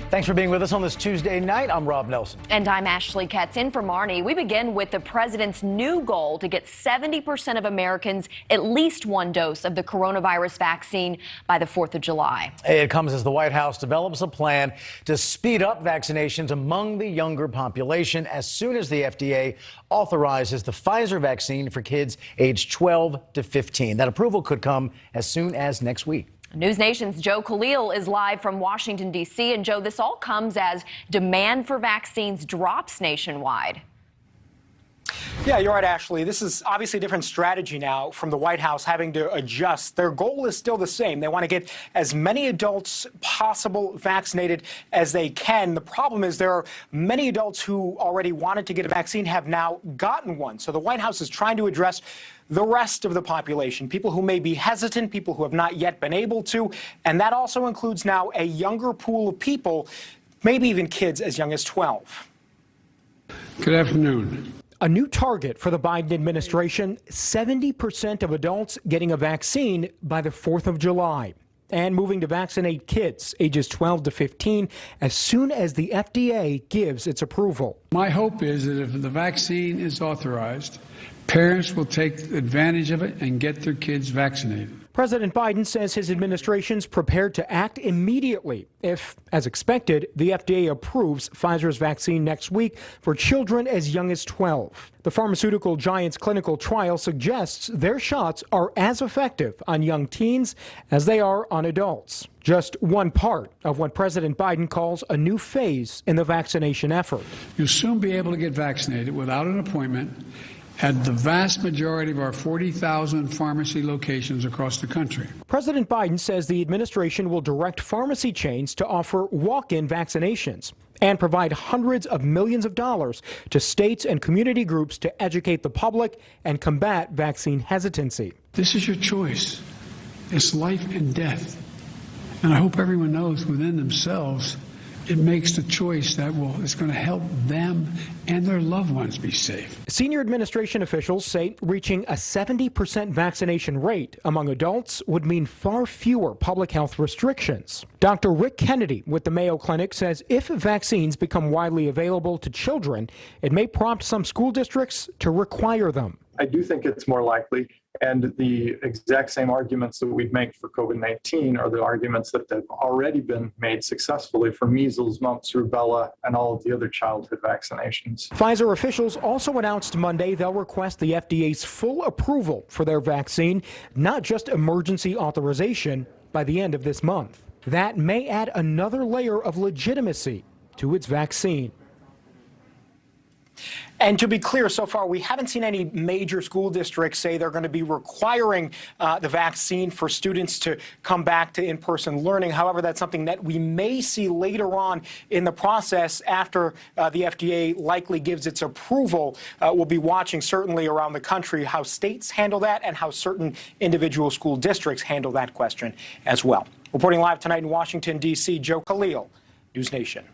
Thanks for being with us on this Tuesday night. I'm Rob Nelson. And I'm Ashley Katz in for Marnie. We begin with the president's new goal to get 70% of Americans at least one dose of the coronavirus vaccine by the 4th of July. It comes as the White House develops a plan to speed up vaccinations among the younger population as soon as the FDA authorizes the Pfizer vaccine for kids aged 12 to 15. That approval could come as soon as next week. NewsNation's Joe Khalil is live from Washington, D.C. And Joe, this all comes as demand for vaccines drops nationwide. Yeah, you're right, Ashley. This is obviously a different strategy now from the White House having to adjust. Their goal is still the same. They want to get as many adults possible vaccinated as they can. The problem is there are many adults who already wanted to get a vaccine have now gotten one. So the White House is trying to address the rest of the population, people who may be hesitant, people who have not yet been able to. And that also includes now a younger pool of people, maybe even kids as young as 12. Good afternoon. A new target for the Biden administration, 70% of adults getting a vaccine by the 4th of July. And moving to vaccinate kids ages 12 to 15 as soon as the FDA gives its approval. My hope is that if the vaccine is authorized, parents will take advantage of it and get their kids vaccinated. President Biden says his administration's prepared to act immediately if, as expected, the FDA approves Pfizer's vaccine next week for children as young as 12. The pharmaceutical giant's clinical trial suggests their shots are as effective on young teens as they are on adults. Just one part of what President Biden calls a new phase in the vaccination effort. You'll soon be able to get vaccinated without an appointment at the vast majority of our 40,000 pharmacy locations across the country. President Biden says the administration will direct pharmacy chains to offer walk-in vaccinations and provide hundreds of millions of dollars to states and community groups to educate the public and combat vaccine hesitancy. This is your choice. It's life and death. And I hope everyone knows within themselves it makes the choice that is going to help them and their loved ones be safe. Senior administration officials say reaching a 70% vaccination rate among adults would mean far fewer public health restrictions. Dr. Rick Kennedy with the Mayo Clinic says if vaccines become widely available to children, it may prompt some school districts to require them. I do think it's more likely, and the exact same arguments that we'd make for COVID-19 are the arguments that have already been made successfully for measles, mumps, rubella, and all of the other childhood vaccinations. Pfizer officials also announced Monday they'll request the FDA's full approval for their vaccine, not just emergency authorization, by the end of this month. That may add another layer of legitimacy to its vaccine. And to be clear, so far, we haven't seen any major school districts say they're going to be requiring the vaccine for students to come back to in-person learning. However, that's something that we may see later on in the process after the FDA likely gives its approval. We'll be watching certainly around the country how states handle that and how certain individual school districts handle that question as well. Reporting live tonight in Washington, D.C., Joe Khalil, NewsNation.